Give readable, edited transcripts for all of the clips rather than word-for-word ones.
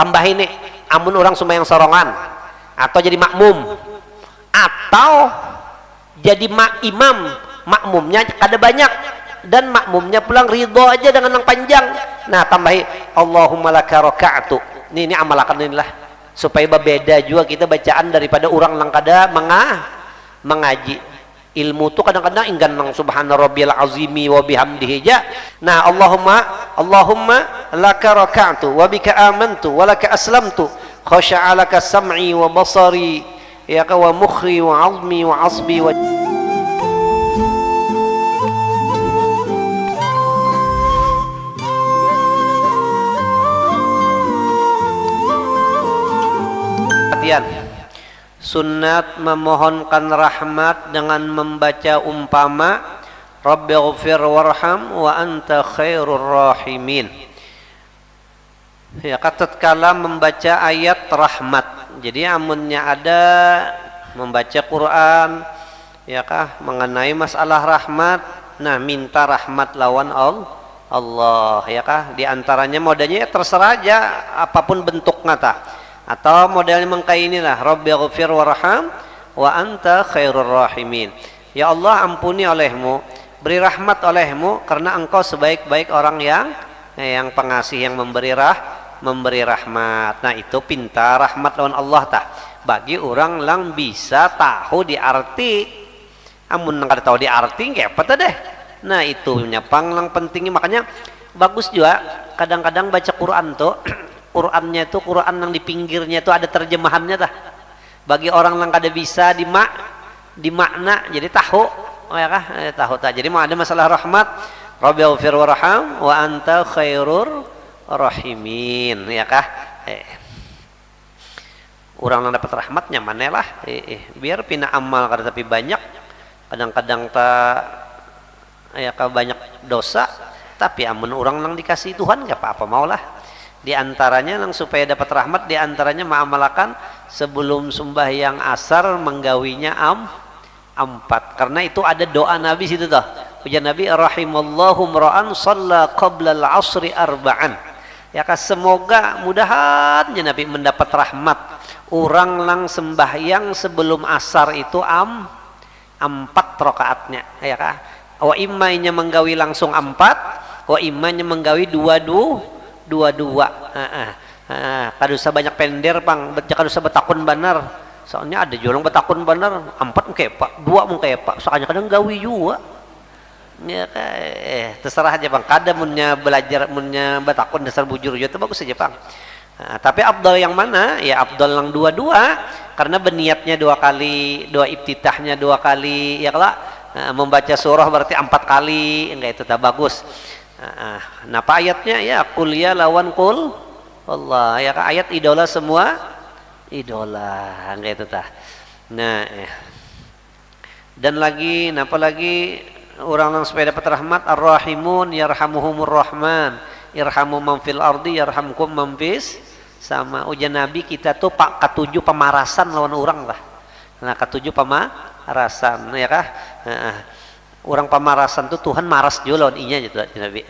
tambah ini amun orang sembahyang sorongan atau jadi makmum atau jadi imam, makmumnya ada banyak dan makmumnya pulang ridho aja dengan yang panjang. Nah tambahi Allahumma laka raka'tu. Ini amalkan inilah supaya berbeda juga kita bacaan daripada orang yang kada mengaji. Ilmu tuh kadang-kadang inggan nang subhana rabbiyal azimi wa bihamdihi ja. Nah Allahumma laka raka'tu wa bika amantu wa laka aslamtu khasha'a laka sam'i wa basari ya ka wa mukhi wa 'azmi wa 'asbi wa Sunnat memohonkan rahmat dengan membaca umpama Rabbighfir warham wa anta khairur rahimin. Ya, tatkala membaca ayat rahmat. Jadi amunnya ada membaca Quran ya kah mengenai masalah rahmat, nah minta rahmat lawan Allah ya kah, di antaranya modalnya ya terserah aja apapun bentuknya tah. Atau modelnya mengkai inilah Rabbighfir warham wa anta khairur rahimin. Ya Allah ampuni olehmu, beri rahmat olehmu karena engkau sebaik-baik orang yang pengasih, yang memberi rahmat. Nah itu pinta rahmat lawan Allah tah. Bagi orang lang bisa tahu di arti, amun kada tahu di arti kayak apa deh. Nah itu nyapang lang pentingnya, makanya bagus juga kadang-kadang baca Quran tuh Qurannya itu Quran yang di pinggirnya itu ada terjemahannya tah. Bagi orang yang kada bisa di makna jadi tahu ya kah tahu tah. Jadi mau ada masalah rahmat Rabbighfir warham wa anta khairur rahimin ya kah. Orang yang dapat rahmatnya mana lah biar pina amal kada tapi banyak kadang-kadang tak ya kah banyak dosa tapi amun orang yang dikasih Tuhan gak apa-apa maulah. Di antaranya yang supaya dapat rahmat, di antaranya mengamalkan sebelum sembahyang asar menggawinya empat, karena itu ada doa Nabi situ tuh. Ujar Nabi rahimallahu mra'an shalla qabla al-'asri arba'an. Ya kah semoga mudahan ya Nabi mendapat rahmat orang lang sembahyang sebelum asar itu empat rakaatnya ya kah. Wa immanya menggawi langsung empat, wa immanya menggawi dua kadusa banyak pender pang kadusa betakun benar, soalnya ada jualan betakun benar empat mungkin pak dua mungkin pak soalnya kadang gawi juga ya terserah aja bang, kada munnya belajar munnya betakun dasar bujur itu bagus aja bang. Tapi abdal yang mana ya abdal yang dua karena berniatnya dua kali, dua iftitahnya dua kali ya kalau membaca surah berarti 4 kali enggak itu tak bagus. Nah apa ayatnya ya kuliah lawan kul Allah ya ayat idola semua idola enggak itu tah. Nah dan lagi napa lagi orang yang supaya dapat rahmat ar-rahimun yarhamuhumur rahman irhamu man fil ardi yarhamkum man fis sama. Ujian Nabi kita tuh ketujuh pemarasan lawan orang lah. Nah ketujuh pemarasan ya kah. Orang pemarasan tuh Tuhan maras juga lawan inya gitu Nabi.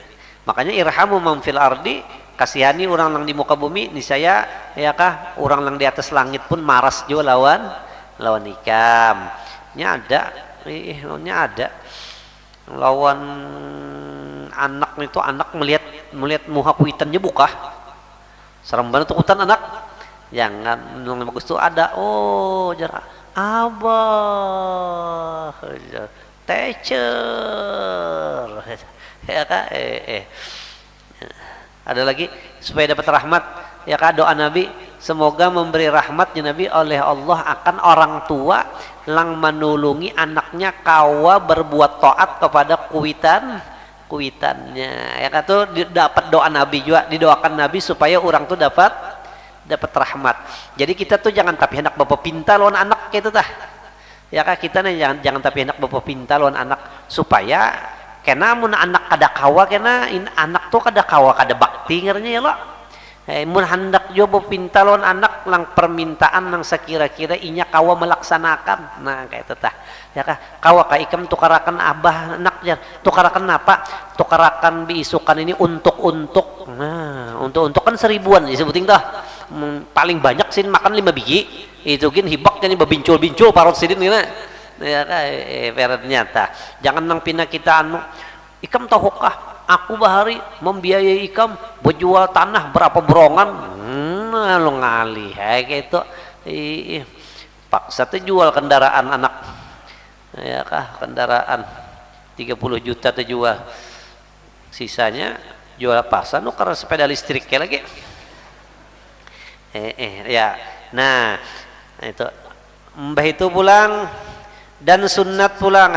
Makanya irhamu man fil ardi, kasihani orang yang di muka bumi, niscaya ya kah orang yang di atas langit pun maras juga lawan ikam. Nya ada lawan anak itu, anak melihat muka kuitannya buka. Serem banget tuh kuitan anak. Jangan yang bagus tuh ada jarak abah teacher ya kak ada lagi supaya dapat rahmat ya kak doa Nabi semoga memberi rahmatnya Nabi oleh Allah akan orang tua yang menulungi anaknya kawa berbuat taat kepada kuitannya ya kak tuh dapat doa Nabi juga, didoakan Nabi supaya orang tuh dapat rahmat. Jadi kita tuh jangan tapi hendak bapak pinta lawan anak gitu tah. Ya kak kita nih jangan tapi hendak bapak pinta lawan anak supaya kena mun anak kada kawa kena anak tuh kada kawa kada bakti ngernya ya lo. Mun hendak jo bapak pinta lawan anak lang permintaan nang sekira-kira inya kawa melaksanakan. Nah kayak itu tah. Ya kak kawa ka ikam tukarakan abah anaknya tukarakan apa? Tukarakan biisukan ini untuk. Nah untuk kan 1000-an disebutin tah. paling banyak sih makan 5 biji itu gin hibak jadi bebincul-bincul parot sidin gini ya peretnya tah jangan nang pina kita anu ikam tahukah aku bahari membiayai ikam berjual tanah berapa berongan lo ngali kayak gitu paksa tuh jual kendaraan anak ya kah kendaraan 30 juta tuh jual sisanya jual pasan lo karena sepeda listrik kayak lagi ya nah itu mbah itu pulang dan sunat pulang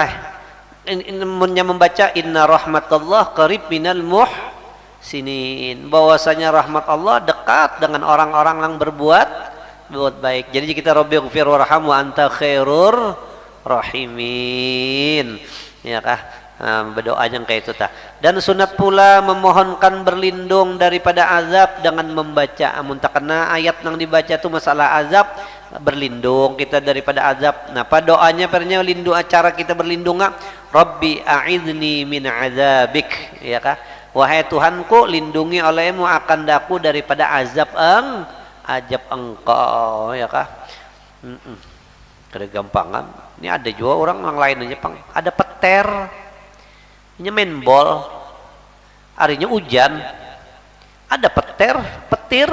membaca inna rahmatullah qarib minal muhsinin bahwasanya rahmat Allah dekat dengan orang-orang yang berbuat baik. Jadi kita rabbighfir warham wa anta khairur rahimin ya kah berdoa yang kayak itu tah. Dan sunat pula memohonkan berlindung daripada azab dengan membaca amun tak kena ayat yang dibaca itu masalah azab berlindung kita daripada azab. Nah, pada doanya pernya lindung acara kita berlindung Rabbi a'idzni min azabik ya kah wahai Tuhanku lindungi olehmu akan daku daripada azab engkau ya kah kada gampangan ini ada juga orang yang lain aja pang ada peter ini main bol harinya hujan ada petir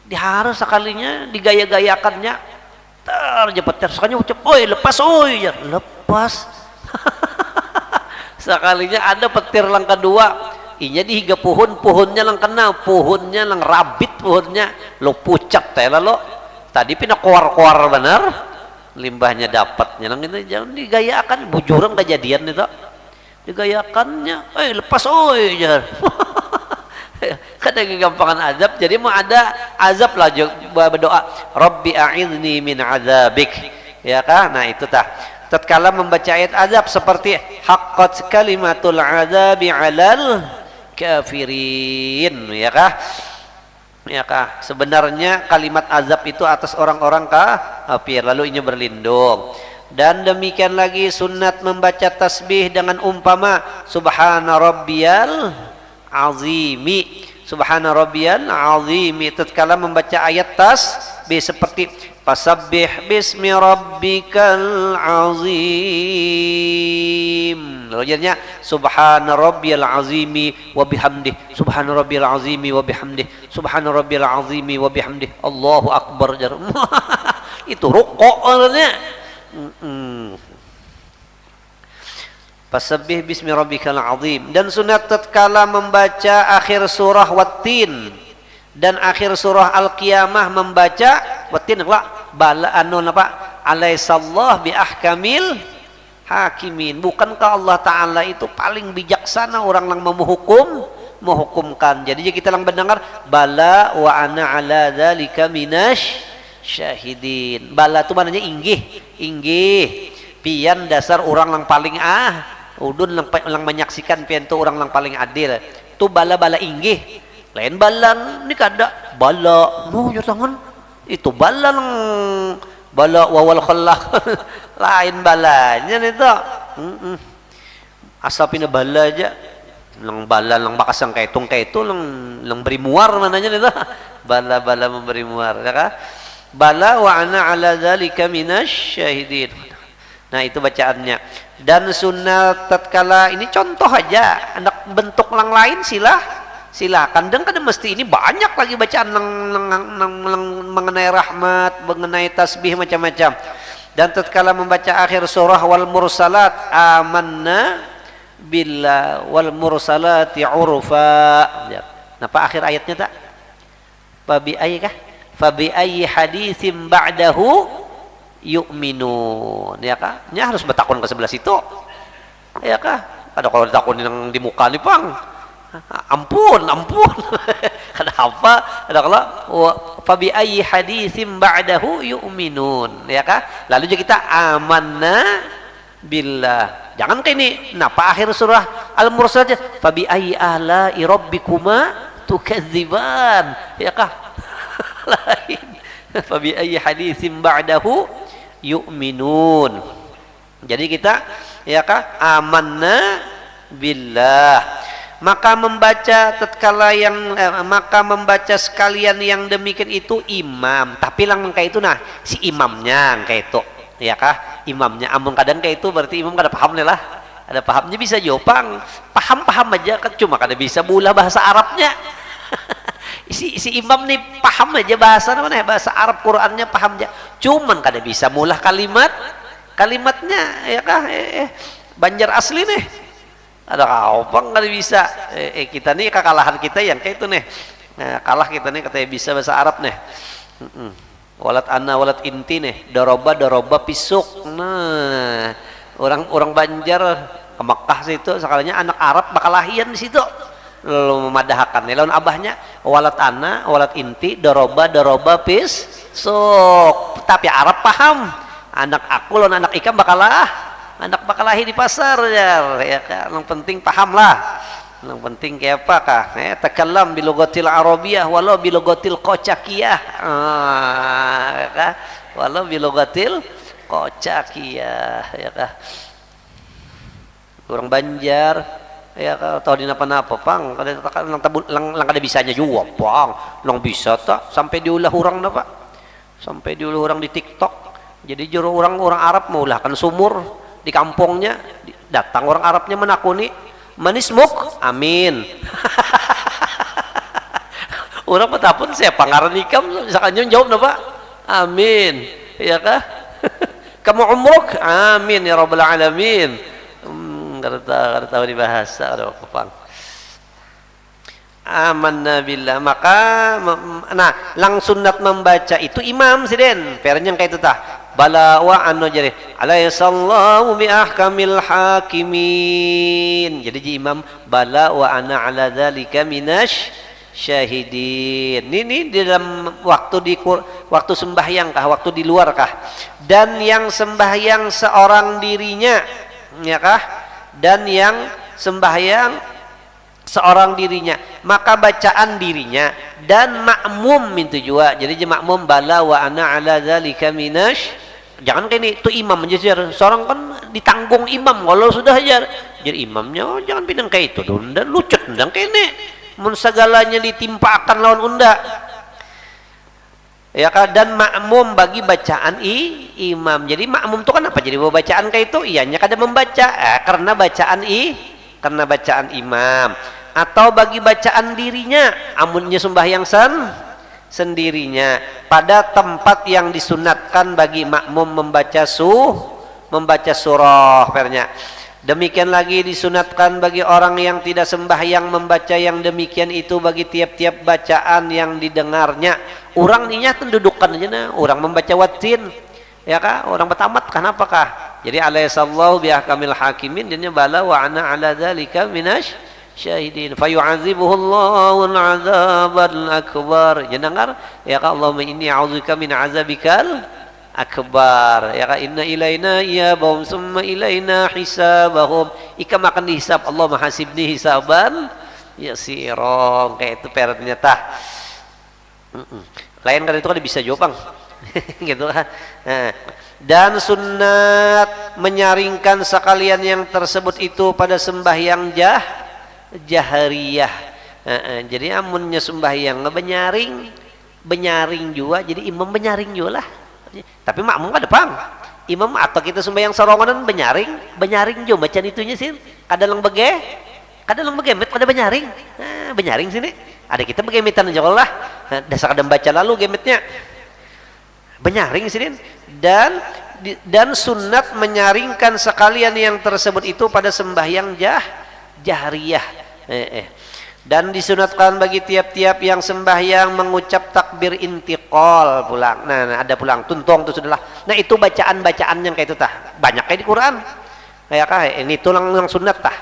diharus sekalinya digaya-gayakannya terjepeter sekalinya ucap oi lepas oi ya lepas sekalinya ada petir lang kedua inya dihiga pohonnya lang kena pohonnya lang rabit pohonnya lo pucat teh lo tadi pina koar-koar bener limbahnya dapatnya lang itu jangan digayakan bujurang kejadian itu digayakannya lepas oi ya kadang gampangan azab jadi mau ada azab lah berdoa Rabbi a'idzni min azabik ya kah nah itu tah tatkala membaca ayat azab seperti haqqat kalimatul azabi 'alal kafirin ya kah sebenarnya kalimat azab itu atas orang-orang kafir lalu ini berlindung. Dan demikian lagi sunat membaca tasbih dengan umpama subhana rabbiyal azimi subhana rabbiyal azimi tatkala membaca ayat tasbih seperti fasabbih bismi rabbikal azim lalu jadinya subhana rabbiyal azimi wa bihamdih subhana rabbiyal azimi wa bihamdih subhana rabbiyal azimi wa bihamdih Allahu akbar itu rukuk artinya fasabbih bismi rabbikal azim. Dan sunat tatkala membaca akhir surah Wattin dan akhir surah Al-Qiyamah membaca Wattin bala anu apa alaisallah bi ahkamil hakimin bukankah Allah Ta'ala itu paling bijaksana orang yang menghukumkan. Jadi kita yang mendengar bala wa ana ala dzalika minash syahidin. Bala itu maknanya inggih pian dasar orang yang paling udun yang menyaksikan pian itu orang yang paling adil itu bala inggih lain bala ini kada bala ya tangan itu bala wawal khalaq lain balanya itu asapina bala aja lang bala lang bakasang kaitung lang beri muar mananya itu bala memberi muar ya kan bala wa ana ala dzalika minasy syahidin. Nah itu bacaannya. Dan sunnah tatkala ini contoh aja anak bentuk yang lain silakan dan kadang mesti ini banyak lagi bacaan mengenai rahmat mengenai tasbih macam-macam. Dan tatkala membaca akhir surah wal mursalat amanna billah wal mursalati urfa. Nah pak akhir ayatnya tak babi ayat kah fabi ayyi haditsim ba'dahu yu'minun ya kah nya harus bertakun ke sebelah situ ya kah ada kalau ditakun yang di muka nih pang ampun ada apa ada kalau fabi ayyi haditsim ba'dahu yu'minun ya kah lalu juga kita amanna billah jangan kayak ini napa akhir surah al-mursalat fabi ayyi ala'i rabbikuma tukadziban ya kah lain fabi ayyi haditsim ba'dahu yu'minun. Jadi kita ya kah amanna billah maka membaca sekalian yang demikian itu imam, tapi lang kayak itu nah si imamnya kayak itu ya kah, imamnya amun kadang kayak itu berarti imam kada paham lah, ada pahamnya bisa jopang paham aja kan, cuma kada bisa bulah bahasa Arabnya. si imam nih paham aja bahasa mana bahasa Arab, Qurannya paham aja, cuman kada bisa mulah kalimatnya ya kah, Banjar asli nih ada kaupang kada bisa, kita nih kekalahan kita yang kayak itu nih, nah, kalah kita nih katanya bisa bahasa Arab nih. Walat anna walat inti nih, doroba pisuk. Nah, orang Banjar ke Mekah situ sekalinya anak Arab bakal lahian di situ, lalu memadahkan lawan abahnya walat anna walat inti doroba pisuk, tapi Arab paham, anak aku lawan anak ikan bakal lahir di pasar ya kan, yang penting paham lah, yang penting kayak apa kah, takallam bilogotil arabiyah walau bilogotil kocakiyah, ya kah, walau bilogotil kocakiyah ya kah. Orang Banjar ya kah tahu di napa-napa pang, lang kada bisanya juga pang, lang bisa tak sampai diulah orang napa, sampai diulah orang di TikTok, jadi juru orang Arab maulah kan sumur di kampungnya, datang orang Arabnya menakuni manismuk amin. Orang petapun saya pangaran ikam misalkan jawab napa amin ya kah. Kamu umruk amin ya rabbal alamin. Kada tahu di bahasa ada apa. Amanna billah, maka nah lang sunnat membaca itu imam siden pernya kayak itu tah bala wa anu jadi alaihissallahu bi ahkamil hakimin, jadi ji imam bala wa ana ala dzalika minasy syahidin. Ini di dalam waktu sembahyang kah, waktu di luar kah, dan yang sembahyang seorang dirinya ya kah, dan yang sembahyang seorang dirinya, maka bacaan dirinya dan makmum itu juga, jadi makmum bala wa ana ala dzalika minasy, jangan kayak ini itu imam aja seorang kan ditanggung imam kalau sudah aja jadi imamnya, oh, jangan pindah kayak itu dan lucut dan kayak ini mun segalanya ditimpakan lawan unda ya kan, dan makmum bagi bacaan imam. Jadi makmum itu kan apa, jadi bacaan kayak itu ianya kada membaca karena bacaan imam, atau bagi bacaan dirinya amunnya sembahyang sendirinya pada tempat yang disunatkan bagi makmum membaca surah pernya. Demikian lagi disunatkan bagi orang yang tidak sembahyang membaca yang demikian itu bagi tiap-tiap bacaan yang didengarnya. Orang ninya dudukkan aja nah, orang membaca watin ya kah, orang bertamat kenapakah, jadi alaihissallahu bi ahkamil hakimin, dan bala wa ana ala dzalika minasy syahidin fayu'adzibuhullahu al-'adzabal akbar, jenengar ya kah, Allahumma inni a'udzubika min 'adzabikal akbar ya kah, inna ilaina iyabahum summa ilaina hisabahum, ikam akan dihisab, Allah mahasibni hisaban yasira, kayak itu pernya tah. Lain kan itu kan bisa jawab bang. Gitu kan. Nah, dan sunat menyaringkan sekalian yang tersebut itu pada sembahyang jahriyah. Jadi amunnya sembahyang benyaring juga, jadi imam benyaring juga lah, tapi makmum ada pang imam, atau kita sembahyang saronganan benyaring juga bacaan itunya sih, kadang bege met kada benyaring, benyaring sini ada kita begemitan aja lah, dasar kadang baca lalu gemetnya benyaring sini, dan sunat menyaringkan sekalian yang tersebut itu pada sembahyang jahriyah. Dan disunatkan bagi tiap-tiap yang sembahyang mengucap takbir intiqal pulang. Nah, ada pulang tuntong itu sudahlah. Nah, itu bacaan-bacaan yang kayak itu tah banyak kayak di Quran kayak kah ini tulang yang sunat tah.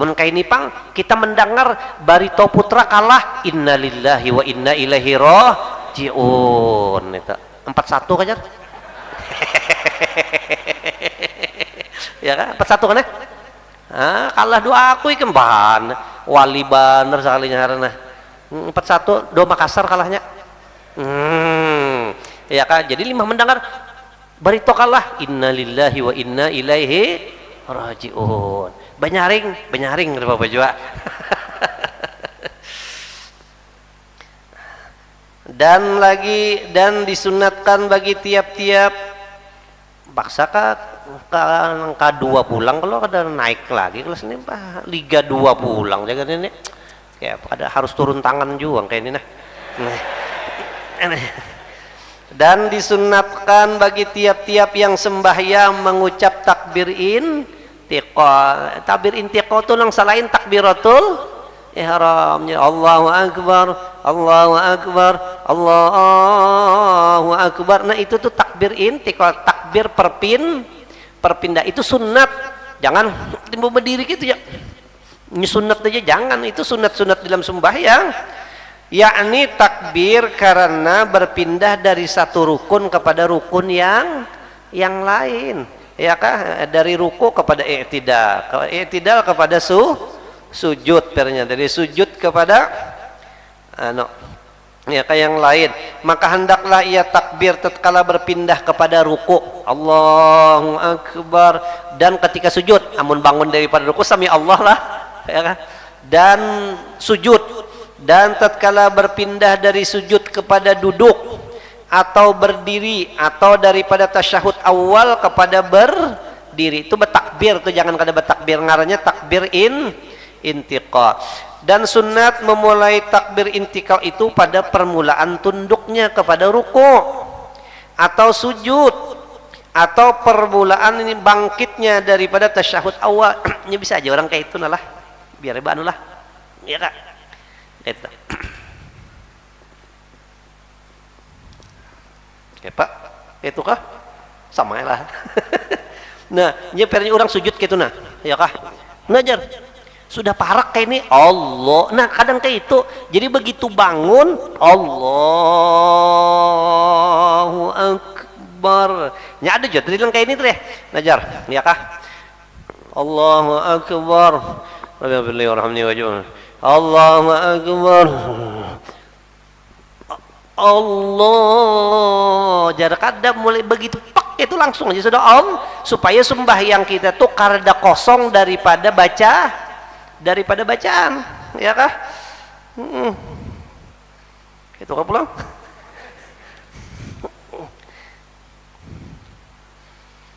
Mun kayak ini pang kita mendengar Barito Putra kalah innalillahi wa inna ilaihi rajiun itu 41 kan ya kan 41 kan ya, kalah doa aku ikan bahan wali baner sekalinya karena 41 do Makassar kalahnya, ya kan, jadi 5 mendengar Barito kalah innalillahi wa inna ilaihi rajiun, benyaring Bapak juga. Dan disunatkan bagi tiap-tiap paksa K2 pulang, kalau ada naik lagi kelas ini Liga 2 pulang jaga ini kayak pada harus turun tangan juga kayak ini nah. Dan disunatkan bagi tiap-tiap yang sembahyang mengucap takbir intiqal. Takbir intiqal itu nang salahin takbiratul ihramnya. Allahu akbar, Allahu akbar, Allahu akbar. Nah itu tuh takbir intiqal, takbir perpindah. Itu sunat. Jangan timbul berdiri gitu ya. Ini sunat aja jangan. Itu sunat-sunat dalam sembahyang. Yakni takbir karena berpindah dari satu rukun kepada rukun yang lain, ya kah? Dari ruku kepada i'tidal kepada sujud, pernya dari sujud kepada ya kah yang lain. Maka hendaklah ia takbir tatkala berpindah kepada ruku, Allahu akbar, dan ketika sujud, amun bangun daripada ruku sami Allah lah, ya kah? Dan sujud. Dan tatkala berpindah dari sujud kepada duduk atau berdiri atau daripada tasyahud awal kepada berdiri, itu bertakbir tuh, jangan kada bertakbir, ngarannya takbir intiqal. Dan sunat memulai takbir intiqal itu pada permulaan tunduknya kepada ruku atau sujud, atau permulaan ini bangkitnya daripada tasyahud awal. Ini bisa aja orang kayak itu lah, biar banu lah, ya kak. Itu. Ya Pak, itu kah? Sama lah. Nah, nyepernya orang sujud gitu nah, ya kah? Ngajar. Sudah parak kayak ini, Allah. Nah, kadang kayak itu. Jadi begitu bangun, Allahu akbar. Nya ada juga trilang kayak ini tuh ya. Ngajar, ya kah? Allahu akbar. Rabbil alamin wa Allahu akbar. Allah, jarak ada mulai begitu pak itu langsung aja sudah supaya sembahyang kita tuh kareda kosong daripada bacaan, ya kah? Itu kan pulang.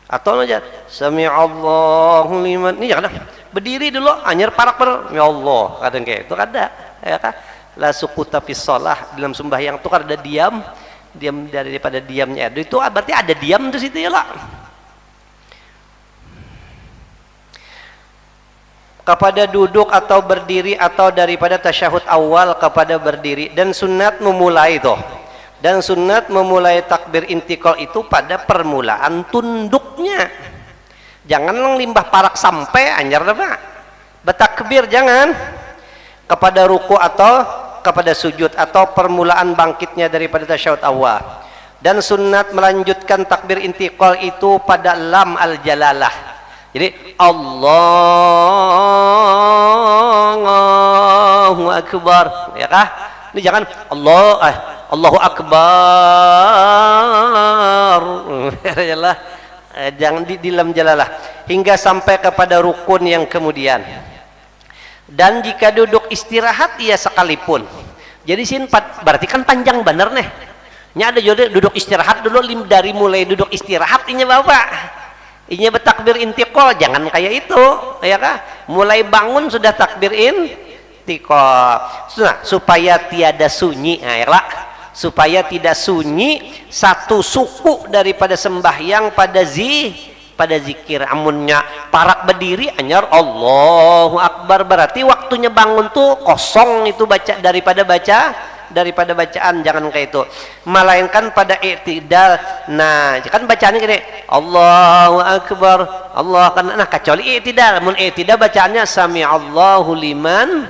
Atau aja sami Allahu liman, ini jangan berdiri dulu anyar parak ya Allah, kadang kayak itu kada, ya kah? La sukuta fi shalah, dalam sembahyang itu kada diam daripada diamnya itu berarti ada diam di situ ya lah. Kepada duduk atau berdiri atau daripada tasyahud awal kepada berdiri. Dan sunat memulai itu, dan sunat memulai takbir intiqal itu pada permulaan tunduknya. Jangan limbah parak sampai anyar apa bertakbir, jangan kepada ruku atau kepada sujud atau permulaan bangkitnya daripada tasyahud awal. Dan sunat melanjutkan takbir intiqal itu pada lam al jalalah. Jadi Allahu akbar, ya kah? Ini jangan Allahu akbar. Jangan di lam jalalah hingga sampai kepada rukun yang kemudian. Dan jika duduk istirahat ia sekalipun, jadi sini berarti kan panjang bener nih. Nya ada juga duduk istirahat dulu, dari mulai duduk istirahat ini bapak ini bertakbir intiqal, jangan kayak itu, ya kah? Mulai bangun sudah takbir intiqal, supaya tiada sunyi, ya lah, supaya tidak sunyi satu suku daripada sembahyang pada zikir. Amunnya parak berdiri anyar Allahu akbar, berarti waktunya bangun tuh kosong itu daripada bacaan, jangan kayak itu. Melainkan pada i'tidal. Nah, kan bacaannya gini, Allahu akbar, Allah kan, nah kecuali i'tidal. Mun i'tidal bacaannya sami Allahu liman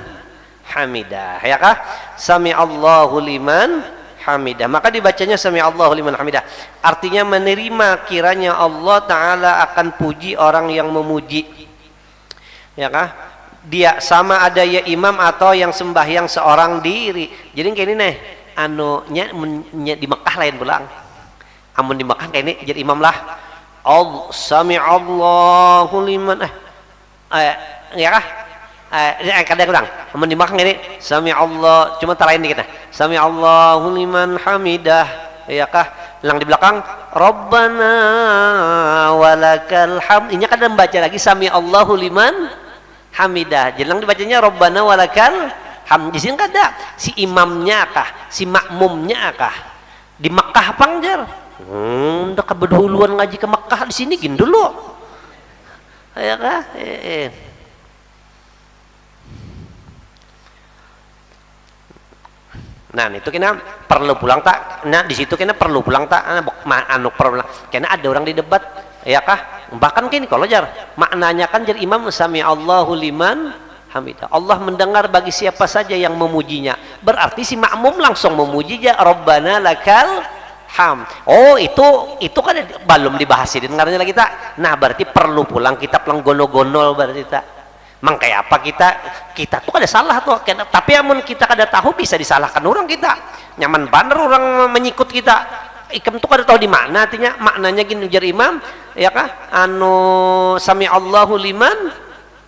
hamidah, ya kah? Sami Allahu liman hamidah, maka dibacanya sami Allahu liman hamidah, artinya menerima kiranya Allah Ta'ala akan puji orang yang memuji, ya kah? Dia sama ada ya imam atau yang sembahyang seorang diri. Jadi kayak ini nih nya di Mekah lain pulang, amun di Mekah kayak ini jadi imam lah, sami Allahu liman ya kah? kadang-kadang mun di makan ini sami Allah, cuma tarain dikit nah. Sami Allahu liman hamidah, ya kah? Lang di belakang Rabbana walakal hamd. Ini kadang baca lagi sami Allahu liman hamidah. Jelang dibacanya Rabbana walakal hamd. Di sini kada si imamnya kah, si makmumnya kah? Di Makkah pangjar. Udah keberduluan ngaji ke Makkah, di sini gini dulu. Ya kah? Nah itu kena perlu pulang tak? Nah di situ kena perlu pulang tak? Anu perlu pulang. Kena ada orang di debat, ya kah? Bahkan kini kalau jar maknanya kan jadi imam sami Allahu liman hamidah. Allah mendengar bagi siapa saja yang memujinya. Berarti si makmum langsung memuji ya Rabbana lakal ham. Oh itu kan belum dibahas ini dengarnya lagi tak? Nah berarti perlu pulang kita pulang gonol-gonol berarti tak? Mang kayak apa kita tuh ada salah tuh, tapi amun kita kada tahu bisa disalahkan orang kita. Nyaman bener orang menyikut kita. Ikam tuh kada tahu di mana artinya maknanya gini ujar imam, ya kah? Anu sami Allahu liman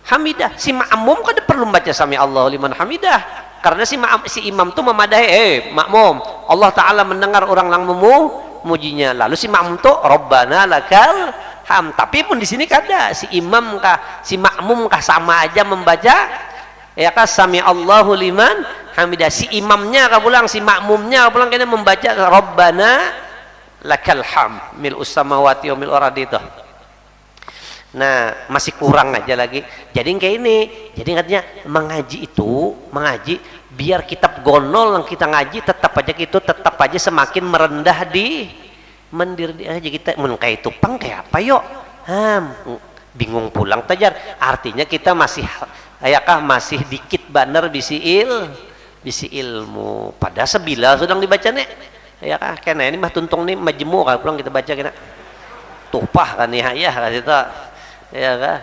hamidah. Si makmum kada perlu baca sami Allahu liman hamidah. Karena si imam tuh memadahi, makmum, Allah Ta'ala mendengar orang yang memujinya. Lalu si makmum tuh Rabbana lakal ham. Tapi pun di sini kada si imam kah, si makmum kah sama aja membaca, ya kah sami Allahu liman hamidah. Si imamnya kah pulang, si makmumnya kah pulang kena membaca Rabbana lakal ham mil'us samawati wa mil'ul ardi itu. Nah masih kurang aja lagi. Jadi kayak ini, jadi katanya mengaji itu biar kitab gonol yang kita ngaji tetap aja gitu, tetap aja semakin merendah di mendir aja kita kayak itu pang kayak apa yuk bingung pulang tajar. Artinya kita masih ayakah masih dikit baner bisi ilmu pada sebila sedang dibaca nih ya kah kena ini mah tuntung nih majmu kalau pulang kita baca kena tupah kan ya kasih tak ya kah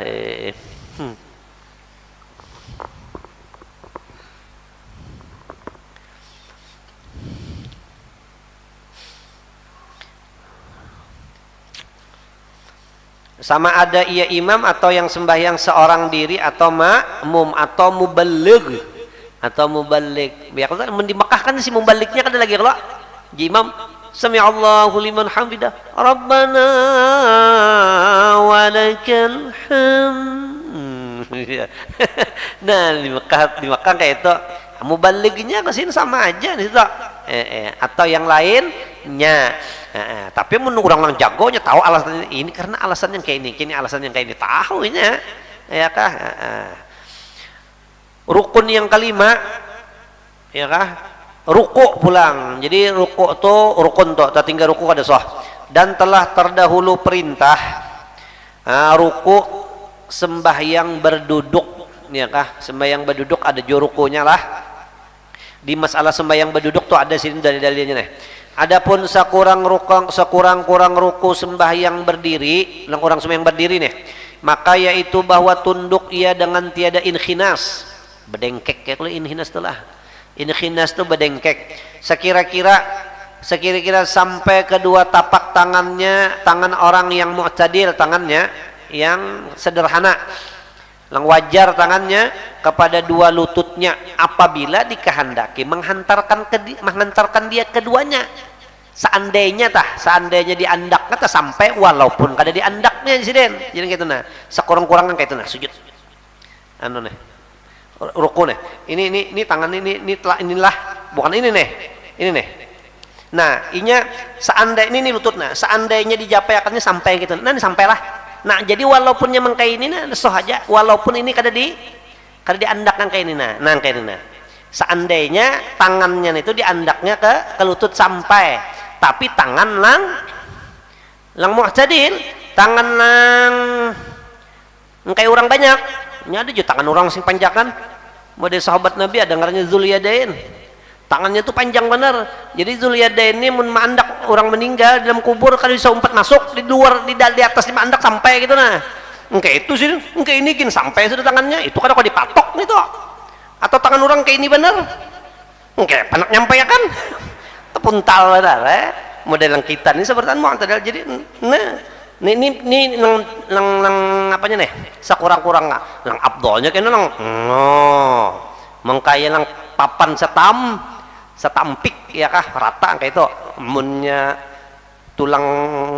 sama ada ia imam atau yang sembahyang seorang diri atau makmum atau muballigh biar kalau di Mekah kan si muballighnya kan ada lagi kalau imam sami Allahu liman hamidah Rabbana walakal hamd. Nah di Mekah kayak itu mubalighnya ke sini sama aja nih atau yang lainnya. Tapi menurut orang jagonya tahu alasannya ini karena alasan yang kayak ini alasan yang kayak ini tahu ini ya kah rukun yang kelima ya kah ruku pulang. Jadi ruku tuh rukun tuh tinggal ruku kada sah dan telah terdahulu perintah ruku sembahyang berduduk ya kah sembahyang berduduk ada jurukunya lah di masalah sembahyang berduduk tuh ada sini dari dalilnya nih. Adapun sekurang-kurang ruku sembahyang berdiri, orang sembahyang berdiri nih, maka yaitu bahwa tunduk ia dengan tiada inhinas, bedengkek kayak kalau inhinas telah, inhinas tuh bedengkek, sekira-kira sampai kedua tapak tangan orang yang mu'tadil, tangannya yang sederhana, yang wajar tangannya kepada dua lututnya apabila dikehendaki menghantarkan dia keduanya. Seandainya diandaknya tah sampai walaupun kada diandaknya di sini. Jadi gitu nah. Sekurang-kurangnya kayak itu nah sujud. Anu nih. Ruku nih. Ini tangan inilah bukan ini nih. Ini nih. Nah, inya seandainya ini lututnya, seandainya dijapayakannya sampai gitu. Nah, sampailah. Nah, jadi walaupun yang kayak ini nah soh aja walaupun ini kada diandakkan kayak ini nah kayak ini nah. Seandainya tangannya itu diandaknya ke lutut sampai, tapi tangan lang mu'tadil, tangan lang kayak orang banyak. Ini ada juga tangan orang sing panjangan. Model sahabat Nabi ada ngarannya Zulyadain. Tangannya tuh panjang bener. Jadi Zulyadain ini mun mandak orang meninggal dalam kubur kan bisa umpat masuk di luar di atas di mandak sampai gitu nah. Kayak itu sih, kayak ini gini sampai sudah tangannya. Itu kan kok dipatok nih tuh. Atau tangan orang kayak ini bener kayak panak nyampe ya kan tepuntal benar model yang kita ini seperti mu'tadil. Jadi nah Ini nang apanya nih? Sakurang-kurang nang abdolnya kena nang mengkaya nang papan setampik ya kah rata kayak itu munnya tulang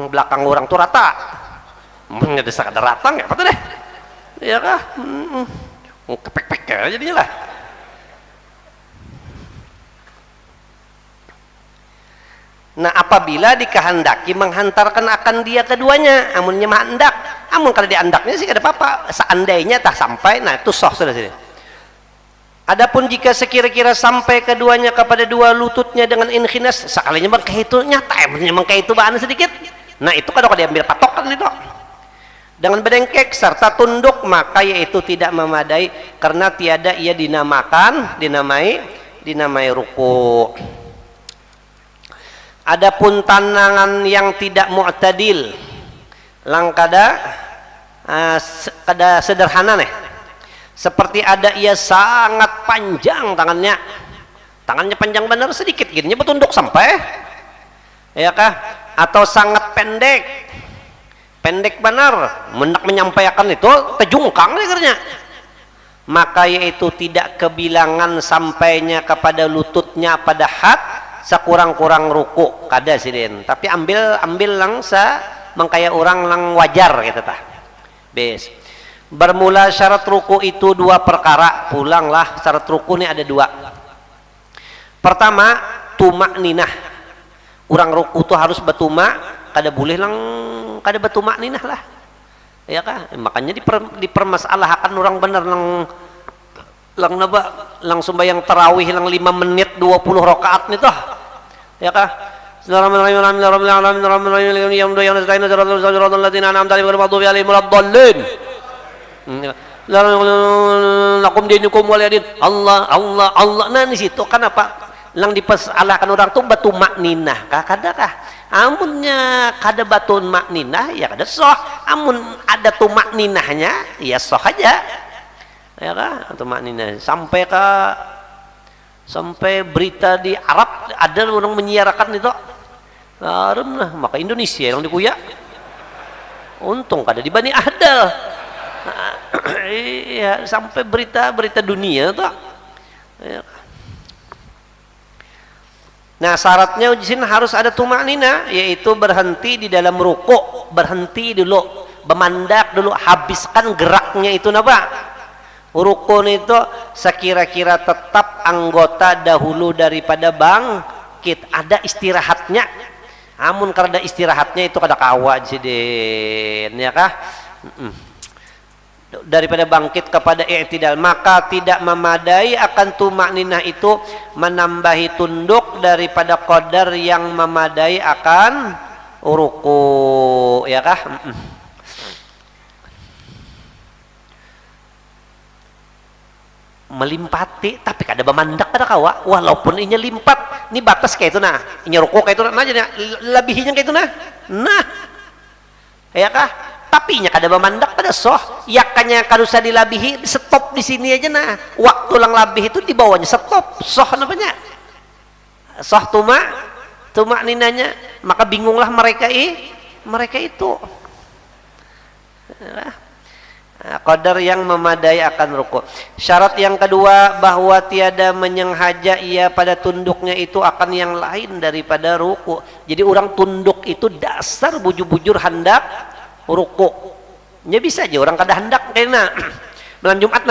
belakang orang tuh rata munnya desa kada rata nggak apa tuh deh ya kah kepek-pek ya jadinya lah. Nah apabila dikehendaki menghantarkan akan dia keduanya amunnya mahandak amun kada diandaknya sih kada apa-apa seandainya tak sampai nah itu soh sudah sini. Adapun jika sekira-kira sampai keduanya kepada dua lututnya dengan inkhinas sekalinya bangkai itu nyata ya bangkai itu bahan sedikit nah itu kada diambil patokan itu dengan berdengkek serta tunduk maka yaitu tidak memadai karena tiada ia dinamai ruku. Adapun tanangan yang tidak mu'tadil lang kada sederhana nih seperti ada ia sangat panjang tangannya panjang benar sedikit gini bertunduk sampai ya kah atau sangat pendek benar mendak menyampaikan itu terjungkang lehernya maka yaitu tidak kebilangan sampainya kepada lututnya pada hat sakurang-kurang ruku kada sidin tapi ambil lang mengkaya orang lang wajar gitu tah bes bermula syarat ruku itu dua perkara pulanglah syarat ruku ini ada dua. Pertama tumak ninah orang ruku itu harus betuma kada boleh lang kada betumak ninah lah ya kah makanya dipermasalahkan orang bener lang sembahyang tarawih lang 5 menit 20 rakaat nih toh ya kah lakum dinukum waliyadin Allah nah di situ kenapa lang dipersalahkan orang tuh batu makninah kah amunnya kada batu makninah ya kada soh amun ada tuh makninahnya ya soh aja ya kah atau makninah sampai berita di Arab ada orang menyiarkan itu harum lah maka Indonesia yang dikuyak untung kada di Bani Ahdal iya sampai berita dunia tuh ya. Nah syaratnya di sini harus ada tumaknina yaitu berhenti di dalam ruku berhenti dulu bemandak dulu habiskan geraknya itu napa rukun itu sekira-kira tetap anggota dahulu daripada bangkit ada istirahatnya amun karena istirahatnya itu kada kawa jidin ya kah daripada bangkit kepada i'tidal maka tidak memadai akan tumakninah itu menambahi tunduk daripada qadar yang memadai akan ruku ya kah melimpati tapi kada bemandak kada kawa walaupun inya limpat ini batas kayak itu nah inya ruku kayak itu nah aja lebihnya kayak itu nah ya kah tapi inya kada bemandak pada soh yakannya kada usah dilabihi stop di sini aja nah waktu lang labih itu di bawahnya stop soh namanya soh tumak ninanya maka bingunglah mereka itu ya. Qadar yang memadai akan ruku. Syarat yang kedua bahwa tiada menyenghaja ia pada tunduknya itu akan yang lain daripada ruku. Jadi orang tunduk itu dasar bujur-bujur hendak ruku. Ya bisa aja orang kada hendak kena malam Jumat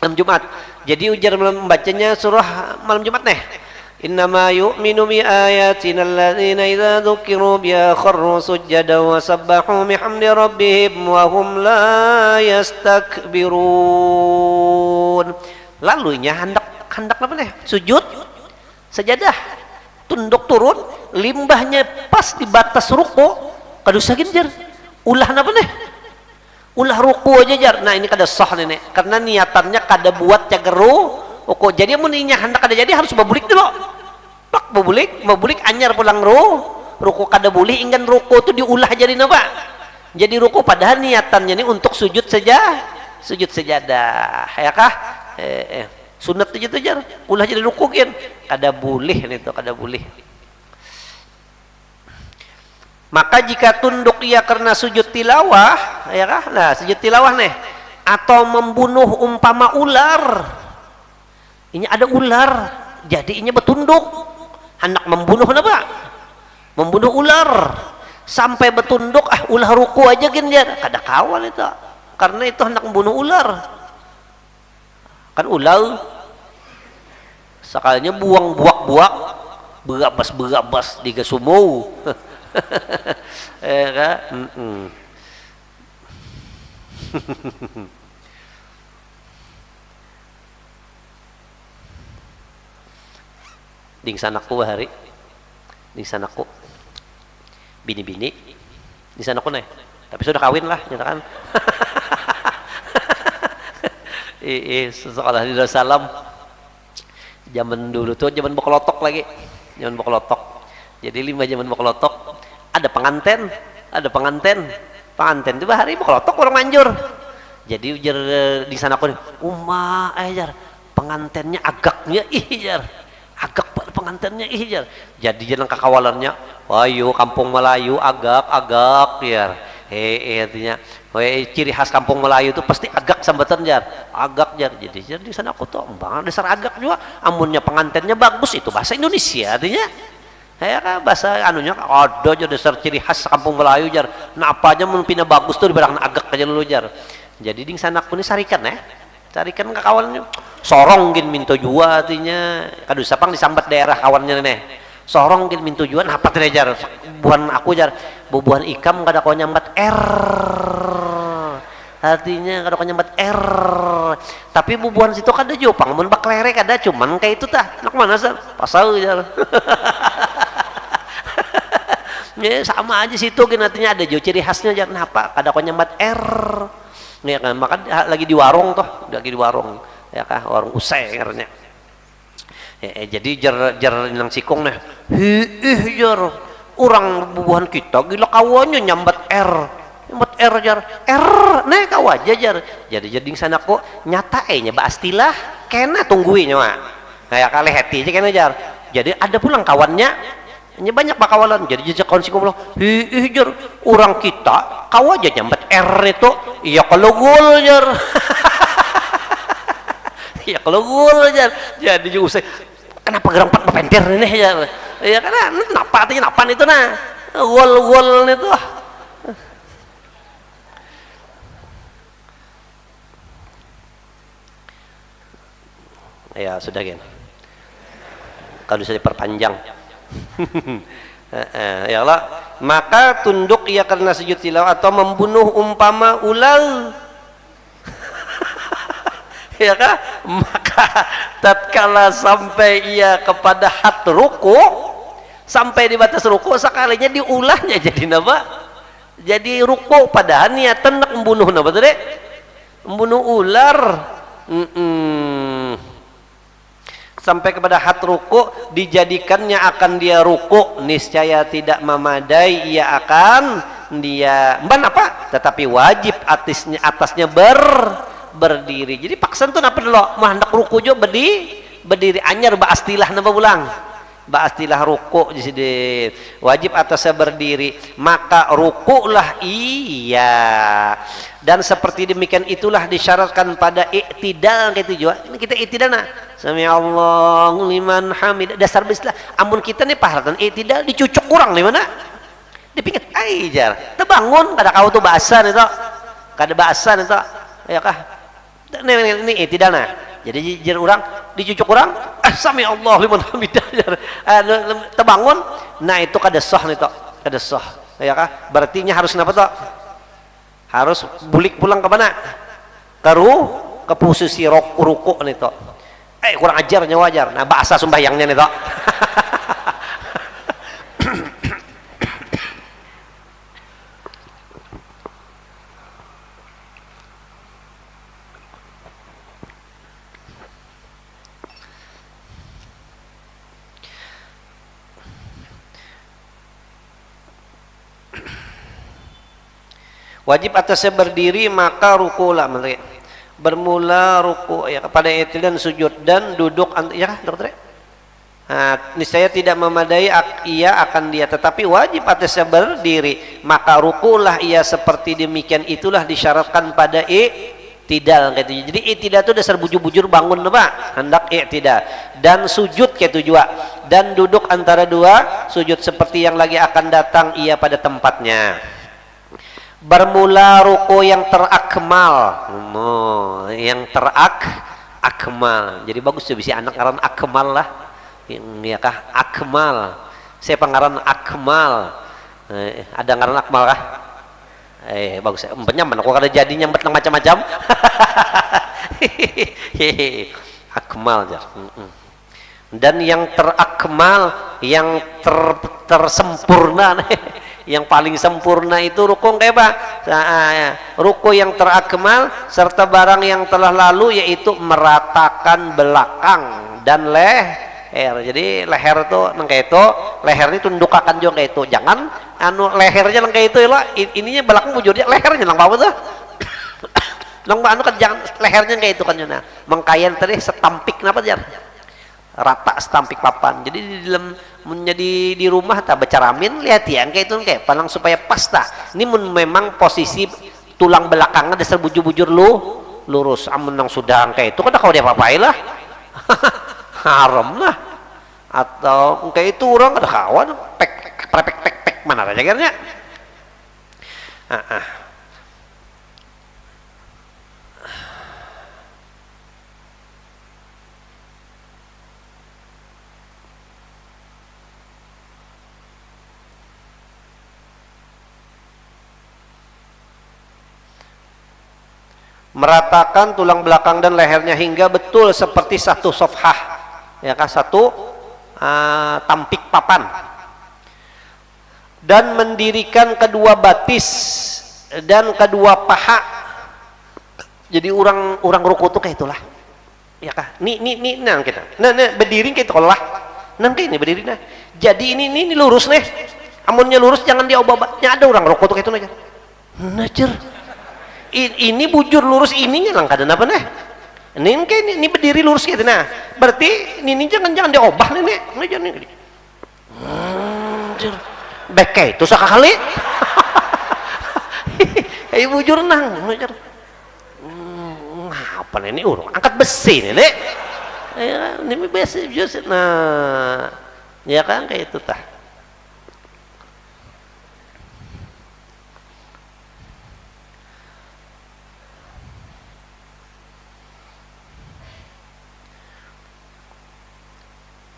malam Jumat. Jadi ujar membacanya surah malam Jumat nih. Innama yu'minu bi ayatina alladzina idza dzukiru biha kharru sujada wa sabbahu bihamdi rabbihim wa hum la yastakbirun. Lalunya hendak apa nih? Sujud sajadah tunduk turun limbahnya pas di batas ruku kada usah ginjar ulah apa nih? Ulah ruku aja jar. Nah ini kada sah nih karena niatannya kada buat cageru ruku. Jadi muninya hendak kada jadi harus babulik dulu. Pak babulik anyar pulang ruku kada boleh ingin ruku itu diulah jadi apa? Jadi ruku padahal niatannya ini untuk sujud sejadah ya kah? Sunat aja tuh jar. Ulah jadi ruku kan kada boleh itu kada boleh. Maka jika tunduk ia karena sujud tilawah, ya kah? Nah, sujud tilawah nih, atau membunuh umpama ular. Ini ada ular, jadi ini bertunduk. Hendak membunuh apa? Membunuh ular. Sampai bertunduk, ulah ruku aja gin jar. Kada kawal itu. Karena itu hendak membunuh ular. Kan ular sekalinya buang buak-buak, berabas-berabas di gasumau. Kan? Ding sanaku hari, ding sanaku bini-bini, ding sanaku nih, tapi sudah kawin lah, nyatakan. Sekolah di Darussalam zaman dulu tuh, zaman Bokelotok lagi, zaman Bokelotok. Jadi 5 zaman Bokelotok ada penganten itu bahari Bokelotok orang manjur. Jadi ujar di sana aku umma jar pengantennya agaknya jar agak pengantennya jar. Jadi jalan kakawalannya wayu kampung Melayu agak ya. Artinya ciri khas kampung Melayu itu pasti agak sambatan jar agak jar. Jadi di sana aku tuh banget dasar agak juga, amunnya pengantennya bagus itu bahasa Indonesia artinya. Ya kan bahasa anunya ada aja dasar ciri khas kampung Melayu jar. Nah apa aja mun pina bagus tuh dibilang agak aja dulu jar. Jadi ding sanak pun sarikan sarikan ke kawannya sorong gin minto jua artinya kadu sapang disambat daerah kawannya nih sorong gin minto jua apa teh jar buhan aku jar bubuhan ikam kada kau nyambat artinya kada kau nyambat tapi bubuhan situ kada jopang mun bak lere kada cuman kayak itu tah nak mana sah pasal jar. Ya sama aja situ gin artinya ada jo ciri khasnya jar apa kada kau nyambat ya kan makan lagi di warung ya kah warung usai ngaranya. Jadi jar nang sikong nih jar orang bubuhan kita gila kawannya nyambat jar nih kawaja jar jadi sana kok nyata nya baastilah kena tungguin nyawa kayak kali hati aja kena jar. Jadi ada pulang kawannya ini banyak bakawalan jadi kawan sikong lo jar orang kita kau aja nyambat itu iya kalau gol jar. Ya kalau gol jar jadi juga usai kenapa gerang pat penter ini jar ya karena kenapa artinya napan itu nah gol itu ya sudah kan kalau bisa diperpanjang. Ya Allah, maka tunduk ia karena sujud tilawah atau membunuh umpama ular. Ya kan? Maka tatkala sampai ia kepada had ruku, sampai di batas ruku sekalinya diulahnya jadi napa? Jadi ruku padahal niatan nak membunuh napa tadi? Membunuh ular. Sampai kepada had ruku dijadikannya akan dia ruku niscaya tidak memadai ia akan dia ban apa tetapi wajib atasnya berdiri. Jadi paksan tuh napa dulu mah hendak ruku jo berdiri anyar baastilah napa ulang baastilah ruku di sini wajib atasnya berdiri maka rukulah iya. Dan seperti demikian itulah disyaratkan pada i'tidal kayak itu juga. Ini kita i'tidal nah. Sami Allahu liman hamid. Dasar bislah. Amun kita nih paharatan i'tidal dicucuk kurang di mana? Dipikir jar. Terbangun kada kau tuh bahasan itu. Kada bahasan itu. Ya kah? Ini i'tidal nah. Jadi jar orang dicucuk kurang sami Allahu liman hamid jar. Terbangun. Nah itu kada sah nih toh. Kada sah. Ya kah? Berarti harus napa toh? Harus bulik pulang ke mana? Ke posisi ruku nih toh. Kurang ajarnya wajar. Nah bahasa sembahyangnya nih toh. Wajib atasnya berdiri maka rukulah bermula ruku ya kepada i'tidal dan sujud dan duduk ya dokter niscaya tidak memadai ia akan dia, tetapi wajib atasnya berdiri, maka rukulah ia seperti demikian, itulah disyaratkan pada i'tidal gitu. Jadi i'tidal itu dasar bujur-bujur bangun apa? Hendak i'tidal. Dan sujud kayak juga, dan duduk antara dua sujud seperti yang lagi akan datang ia pada tempatnya. Bermula ruku yang terakmal, yang akmal. Jadi bagus tuh bisa anak ngaran akmal lah, ya kah akmal. Saya pangaran akmal, ada ngaran akmal kah? Bagus. Empatnya mana kok ada jadi nyambet macam-macam. Akmal jar. Dan yang terakmal, yang tersempurna. Yang paling sempurna itu ruku kayak apa? Ruku yang terakmal serta barang yang telah lalu, yaitu meratakan belakang dan leher. Jadi leher itu kayak itu, leher itu tundukakan juga kayak itu. Jangan lehernya kayak itu ya, ininya belakang bujurnya, lehernya lang bawa tuh. Lang kan jangan lehernya kayak itu kan ya. Mengkayan tadi setampik kenapa jar? Rata setampik papan. Jadi di dalam menjadi di rumah tak becaramin lihat ya kayak itu kayak palang supaya pas tah. Ini memang posisi tulang belakangnya dasar bujur-bujur lurus. Amun nang sudah kayak itu kan kau dia papai lah. Haram lah. Atau kayak itu orang ada kawan pek mana aja akhirnya. Meratakan tulang belakang dan lehernya hingga betul seperti satu sofhah, ya kan, satu tampik papan, dan mendirikan kedua batis dan kedua paha. Jadi orang ruku tuh kayak itulah, ya kan. Nih nang kita nah berdiri kayak itu lah, nang kayak ini berdiri nah. Jadi ini lurus nih, amunnya lurus jangan diobah-obahnya. Ada orang ruku tuh kayak itu aja najer. Ini bujur lurus ininya lang kadang apa nih? Ini berdiri lurus gitu nah. Berarti ini jangan diobah nih jangan ini. Beke itu sekali. Bujur nang. Apa ini urung angkat besi nih nek. Ini besi biasa. Nah, ya kan kayak itu tah.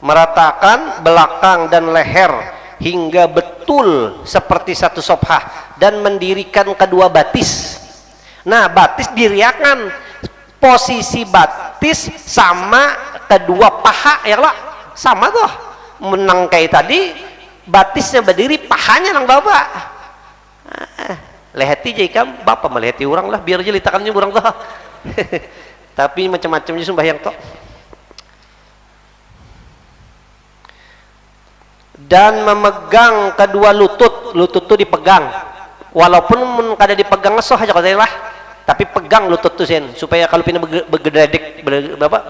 Meratakan belakang dan leher hingga betul seperti satu sofhah, dan mendirikan kedua batis. Nah, batis diriakan posisi batis sama kedua paha ya lah, sama tuh menang kayak tadi, batisnya berdiri, pahanya nang bapak. Lehati jika bapak melehati orang lah, biar aja litakannya orang tuh. Tapi macam-macamnya sembahyang toh. Dan memegang kedua lutut itu dipegang, walaupun kada dipegang ngesoh aja katanya lah, tapi pegang lutut tuh sen, supaya kalau pindah begeledek bapak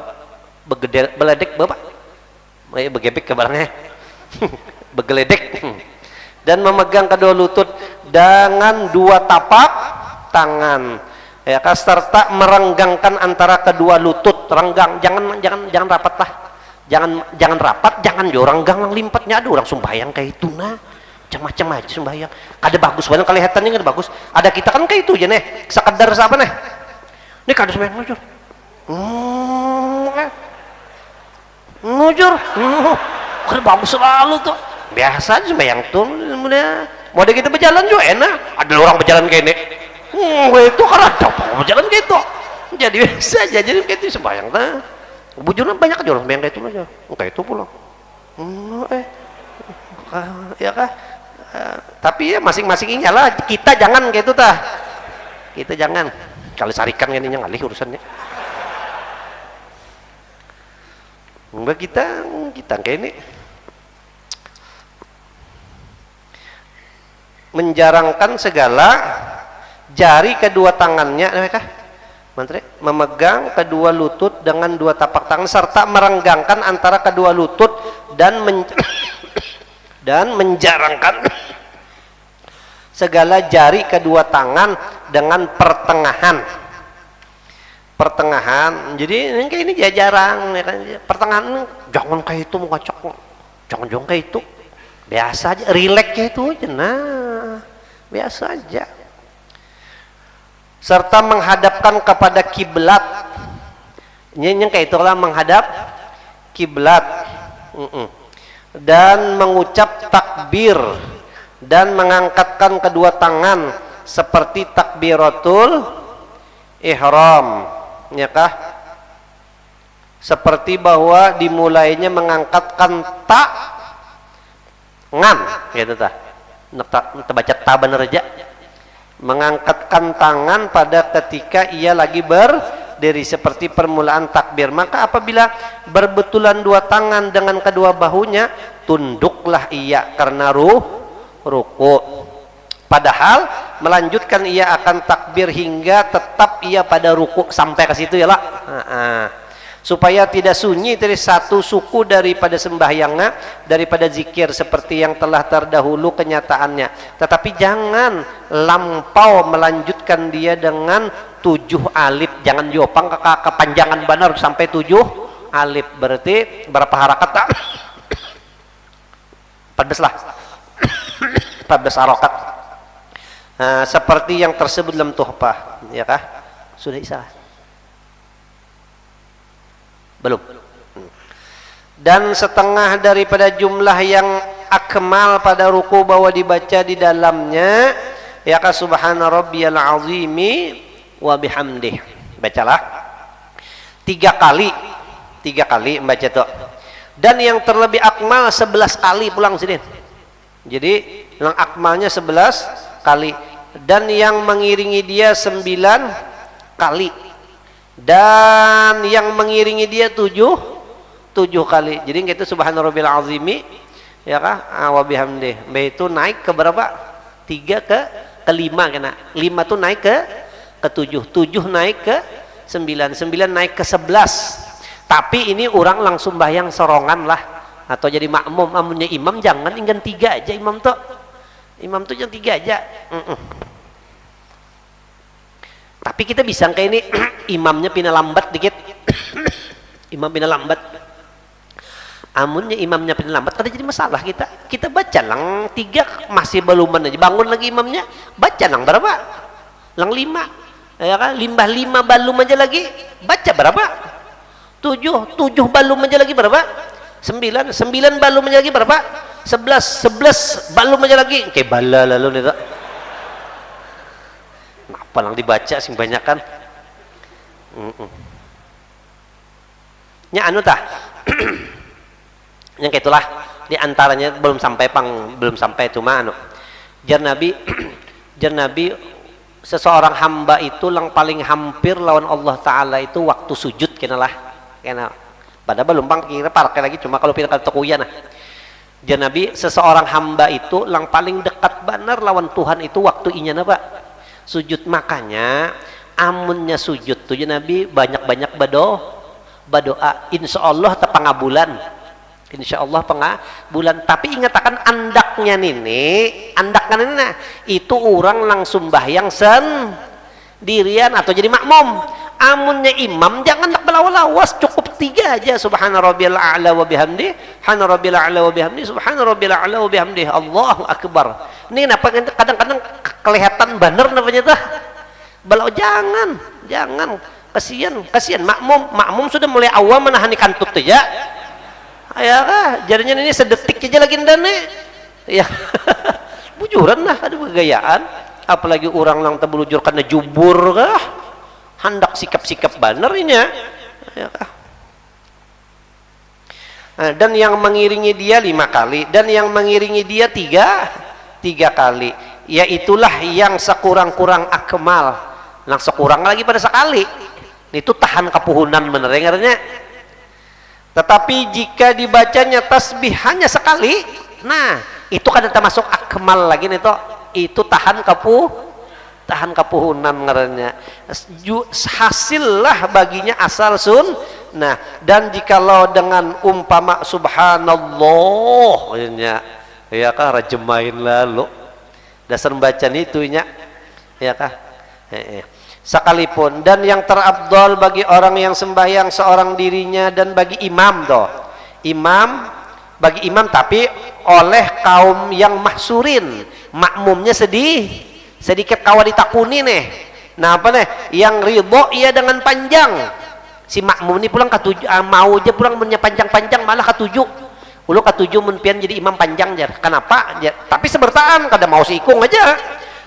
begebek ke barangnya. Begeledek. Dan memegang kedua lutut dengan dua tapak tangan, ya kan, serta merenggangkan antara kedua lutut, renggang, jangan rapat lah. Jangan rapat, jangan jorang gang limpatnya. Ada orang sembahyang kayak itu nah, macam-macam aja sembahyang. Ada bagus banget kelihatannya, ada bagus. Ada kita kan kayak itu aja nih, sekedar siapa nih? Ini kada sembahyang ngujur. Ngujur. Kada bagus selalu tuh. Biasa aja sembahyang tuh. Mau ada kita berjalan juga enak. Ada orang berjalan kayak ini. Itu kan ada berjalan kayak itu. Jadi biasa aja, jadi kayak itu sembahyang nah. Bujurnya banyak aja orang yang kayak itu aja, kayak itu pulang. Ya kah? Tapi ya masing-masing lah. Kita jangan kayak itu tah. Kita jangan. Kalau sarikan kan ini ngalih urusannya. Enggak kita kayak ini. Menjarangkan segala jari kedua tangannya, kah? Memegang kedua lutut dengan dua tapak tangan, serta merenggangkan antara kedua lutut dan menjarangkan segala jari kedua tangan dengan pertengahan. Jadi ini kayak ini jarang ya kan? Pertengahan jangan kayak itu mengacak, jangan kayak itu, biasa aja, relax kayak itu aja, nah biasa aja. Serta menghadapkan kepada kiblat, ini kayak itulah menghadap kiblat, dan mengucap takbir dan mengangkatkan kedua tangan seperti takbiratul ihram, ya kah? Seperti bahwa dimulainya mengangkatkan tangan, gitu tah. Kita baca ta bener aja. Mengangkatkan tangan pada ketika ia lagi berdiri seperti permulaan takbir. Maka apabila berbetulan dua tangan dengan kedua bahunya, tunduklah ia karena ruku. Padahal melanjutkan ia akan takbir hingga tetap ia pada ruku sampai ke situ ya lah. Supaya tidak sunyi dari satu suku daripada sembahyangnya, daripada zikir seperti yang telah terdahulu kenyataannya. Tetapi jangan lampau melanjutkan dia dengan 7 alif, jangan diopang kepanjangan benar sampai 7 alif. Berarti berapa harakat tak? 14 lah. 14 harokat. Nah, seperti yang tersebut dalam tuhfah, ya kah? Sudah isa? Belum. Dan setengah daripada jumlah yang akmal pada ruku bahwa dibaca di dalamnya, ya kah, subhana rabbiyal azimi wa bihamdih. Bacalah 3 kali membaca itu. Dan yang terlebih akmal 11 kali pulang sini. Jadi yang akmalnya 11 kali, dan yang mengiringi dia 9 kali, dan yang mengiringi dia 7 kali. Jadi itu subhanarabbil azimi, ya kah, wa bihamdih. Itu naik ke berapa? 3 ke 5 kena. 5 tuh naik ke 7, 7 naik ke 9, 9 naik ke 11. Tapi ini orang langsung bayang sorongan lah, atau jadi makmum. Amunnya imam jangan ingin 3 aja imam tuh yang 3 aja. Tapi kita bisa kayak ini imamnya pindah lambat dikit. Imam pindah lambat, amunnya imamnya pindah lambat ada jadi masalah. Kita baca lang 3 masih beluman aja, bangun lagi imamnya, baca lang berapa? Lang 5, ya kan? Limbah 5 balum aja lagi, baca berapa? 7 balum aja lagi berapa? 9 balum aja lagi berapa? 11 balum aja lagi, kayak bala lalu nih tak. Apa lang dibaca sing banyak kan? Nya anu tah. Yang itulah di antaranya belum sampai cuma anu. Jar Nabi seseorang hamba itu yang paling hampir lawan Allah Ta'ala itu waktu sujud kenalah. Pada belum bang kira parkai lagi, cuma kalau pindah ke kuya nah. Jar Nabi seseorang hamba itu yang paling dekat benar lawan Tuhan itu waktu inya apa? Sujud. Makanya amunnya sujud tuh ya Nabi banyak-banyak berdoa, insya Allah tepangabulan, insya Allah pengabulan. Tapi ingat akan andaknya nah, itu orang langsung bahyang sendirian atau jadi makmum. Amunnya imam jangan tak belawas, cukup 3 aja, subhana rabbiyal a'la wa bihamdi, subhana rabbiyal a'la wa bihamdi, subhana rabbiyal a'la wa bihamdi, Allahu akbar. Ini kenapa kadang-kadang kelihatan bener namanya tuh belau. Jangan kasihan makmum sudah mulai awam menahani kantut tuh ya kah, jadinya ini sedetik aja lagi ndane ya. Bujuran lah, ada begayaan, apalagi orang lang terbelujur karena jubur kah, hendak sikap-sikap bener ini ya kah. Nah, dan yang mengiringi dia 5 kali, dan yang mengiringi dia 3 kali, yaitulah yang sekurang-kurang akmal, yang sekurang lagi pada sekali itu tahan kepuhunan menerengnya. Tetapi jika dibacanya tasbih hanya sekali, nah itu kan termasuk akmal lagi nih toh, itu tahan kepuhunan ngerenya. Hasillah baginya asal Nah, dan jikalau dengan umpama subhanallah ya kah rajemain lalu dasar bacaan itu ya kah sekalipun. Dan yang terabdal bagi orang yang sembahyang seorang dirinya dan bagi imam bagi imam tapi oleh kaum yang mahsurin, makmumnya sedikit kawan ditakuni nih. Nah apa nih yang ridho ia dengan panjang, si makmum ini pulang mau aja pulang panjang-panjang malah ketujuh ulu ketujuh menpian jadi imam panjang jar. Kenapa jar? Tapi sebertaan kada mau sikung aja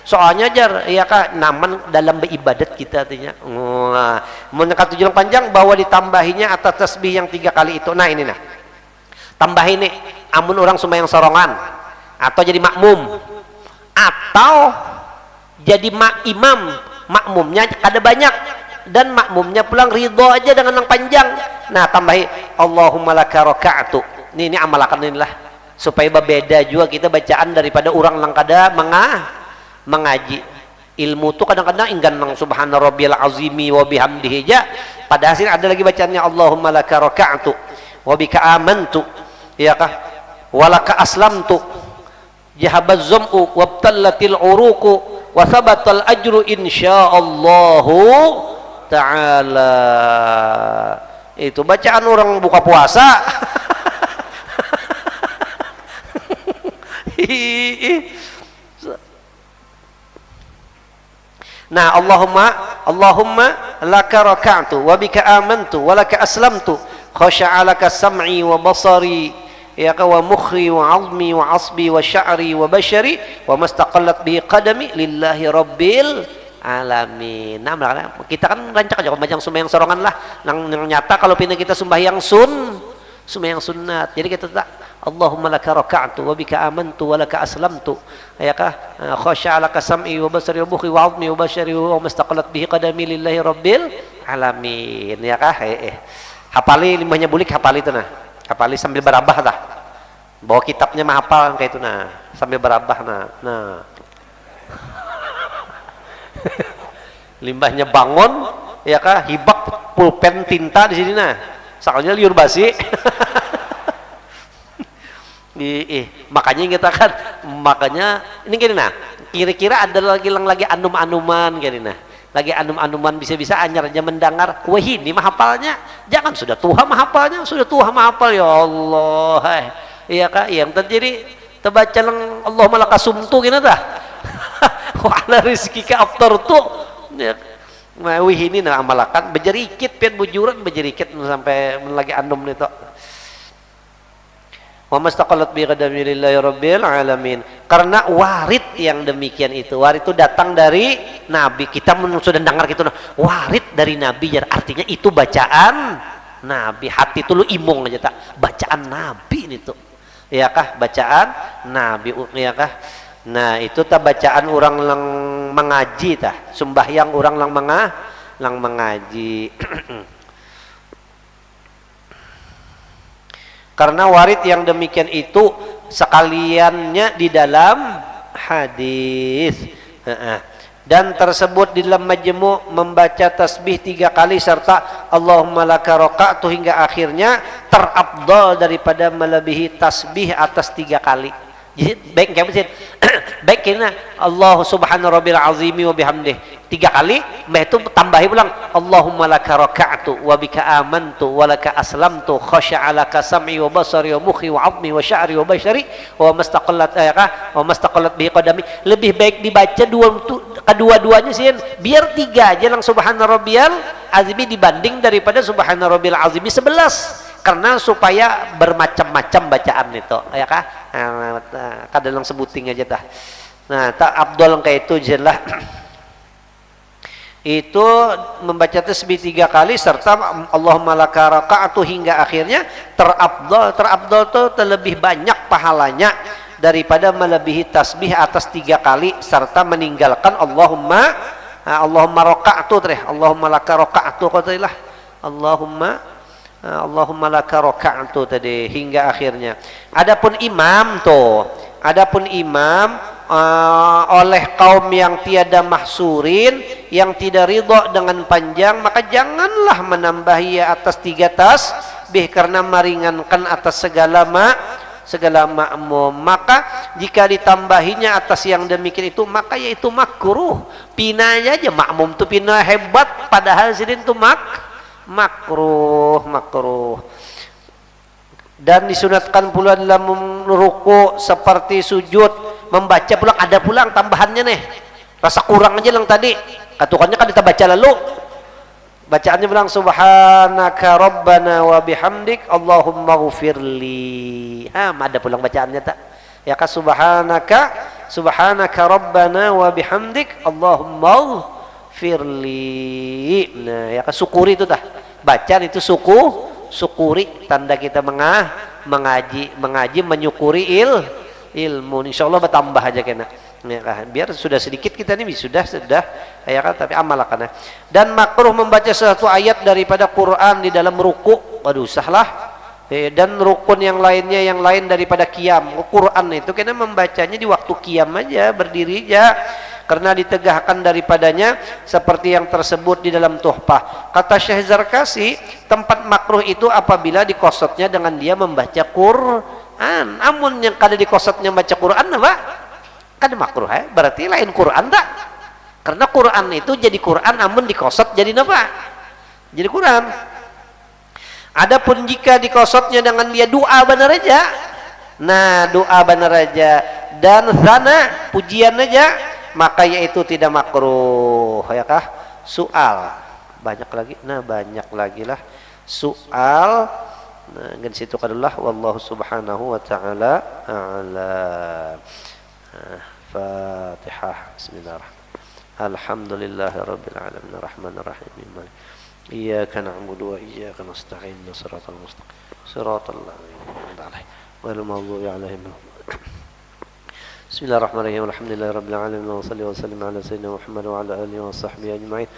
soalnya jar ya kak naman dalam beribadat kita artinya. Nah menyekat tujuh panjang bahwa ditambahinya atas tasbih yang 3 kali itu. Nah ini tambah ini amun orang sembahyang sorongan atau jadi makmum atau jadi imam, makmumnya kada banyak dan makmumnya pulang ridho aja dengan yang panjang. Nah tambahi Allahumma laka raka'tu. Ini amalakan inilah supaya berbeda juga kita bacaan daripada orang yang kada mengaji ilmu tuh kadang-kadang inggan nang subhana rabbiyal azimi wa bihamdihi aja pada hasil ada lagi bacaannya Allahumma laka raka'tu wa bika amantu ya kah walaka aslamtu jahabaz zam'u wabtallatil uruqu wa thabatal ajru insyaallahu ta'ala. Itu bacaan orang buka puasa. Nah Allahumma laka raka'tu wa bika amantu wa laka aslamtu khasha'a laka sam'i wa basari ya wa mukhi wa 'azmi wa 'asbi wa sya'ri wa bashari wa mastaqallat bihi qadami lillahi rabbil alamin. Nah kita kan rancak aja macam sembahyang sorongan lah yang nyata kalau pindah kita sembahyang sembahyang sunat. Jadi kita tak Allahumma laka raka'tu wa bika amantu wa laka aslamtu ya kah khasha'a laka sam'i wa basari wa mukhi wa 'azmi wa bashari wa mastaqallat bihi qadami lillahi rabbil alamin ya kah hafali limbahnya bulik hafali itu hafali sambil berabah dah bawa kitabnya mah hafal kayak itu sambil berabah nah limbahnya bangun ya kah hibak pulpen tinta di sini soalnya liur basi. Makanya kita kan ini gini kira-kira ada lagi anum-anuman gini lagi anum-anuman bisa-bisa anyar aja mendengar wah ini mah hafalnya jangan sudah Tuhan mah hafalnya sudah Tuhan mah hafal ya Allah iya kak yang terjadi terbaca lang Allahumma laka sumtu gini dah wa ala rizkika aftartu ya wih ini amalakan bejerikit pian bujuran bejerikit sampai lagi anum itu wa mastaqallat bi qadami lillahi rabbil alamin. Karena warid yang demikian itu warid itu datang dari Nabi. Kita sudah dengar gitu warid dari Nabi artinya itu bacaan Nabi. Hati itu lu imong aja tak bacaan Nabi ini tuh ya kah bacaan Nabi ya kah. Nah itu tak bacaan orang yang mengaji tah sembahyang orang yang mengaji. Karena warid yang demikian itu sekaliannya di dalam hadis dan tersebut di dalam majmu' membaca tasbih 3 kali serta Allahumma laka raka'tu hingga akhirnya terafdal daripada melebihi tasbih atas 3 kali. Jadi baik kayak baik kena Allah subhana rabbil azimi wa bihamdih 3 kali mbah itu tambahi ulang Allahumma laka raka'tu wa bika amantu wa laka aslamtu khasha'a laka sam'i wa basari wa mukhi wa 'azmi wa sya'ri wa bashari wa mastaqallat bihi qadami. Lebih baik dibaca kedua-duanya sih biar 3 aja lang subhana rabbiyal azimi dibanding daripada subhana rabbil azimi 11 karena supaya bermacam-macam bacaan itu ya kah kadang sebuting aja dah. Nah tak abdul kayak itu jelah itu membaca tasbih 3 kali serta Allahumma laka raka'tu hingga akhirnya terabdal itu terlebih banyak pahalanya daripada melebihi tasbih atas 3 kali serta meninggalkan Allahumma raka'tu Allahumma laka raka'tu qatilah Allahumma laka raka'tu tadi hingga akhirnya. Adapun imam oleh kaum yang tiada mahsurin yang tidak ridha dengan panjang, maka janganlah menambahi atas 3 tasbih karena meringankan atas segala makmum. Maka jika ditambahinya atas yang demikian itu, maka yaitu makruh. Pinanya aja makmum tuh pina hebat, padahal sidin tuh makruh. Dan disunatkan pula dalam ruku seperti sujud membaca pulang, ada pulang tambahannya nih, rasa kurang aja yang tadi katukannya kan kita baca lalu, bacaannya bilang subhanaka rabbana wa bihamdik Allahumma ghfirli. Ada pulang bacaannya tak ya kan, subhanaka rabbana wa bihamdik Allahumma ghfirli. Nah ya kan, syukuri itu tah, bacaan itu syukuri, tanda kita mengaji menyukuri ilmu. Insyaallah bertambah aja kena ya kan, biar sudah sedikit kita ini sudah ya kan, tapi amalkan. Dan makruh membaca satu ayat daripada Quran di dalam ruku, waduh sahlah. Dan rukun yang lain daripada qiyam. Quran itu kena membacanya di waktu qiyam aja, berdiri aja, karena ditegahkan daripadanya seperti yang tersebut di dalam Tuhfah. Kata Syekh Zarkasi, tempat makruh itu apabila dikosotnya dengan dia membaca Quran. Amun yang kada dikosotnya baca Quran apa? Kada makruh berarti lain Quran tak? Karena Quran itu jadi Quran amun dikosot jadi apa? Jadi Quran. Adapun jika dikosotnya dengan dia doa benar aja, nah doa benar aja dan zana pujian aja, maka yaitu tidak makruh ya kah? Soal banyak lagi, banyak lagi lah soal. Dengan situ kadullah wallahu subhanahu wa ta'ala a'lam. Fatihah. Bismillahirrahmanirrahim. Alhamdulillahirabbil alamin arrahmanir rahim. Iyyaka na'budu wa iyyaka nasta'in. Shiratal mustaqim. Shiratal ladzina an'amta 'alaihim ghairil maghdubi 'alaihim. Bismillahirrahmanirrahim. Alhamdulillahirabbil alamin wa shalli wa sallim ala sayyidina Muhammad wa ala alihi wa sahbihi ajma'in.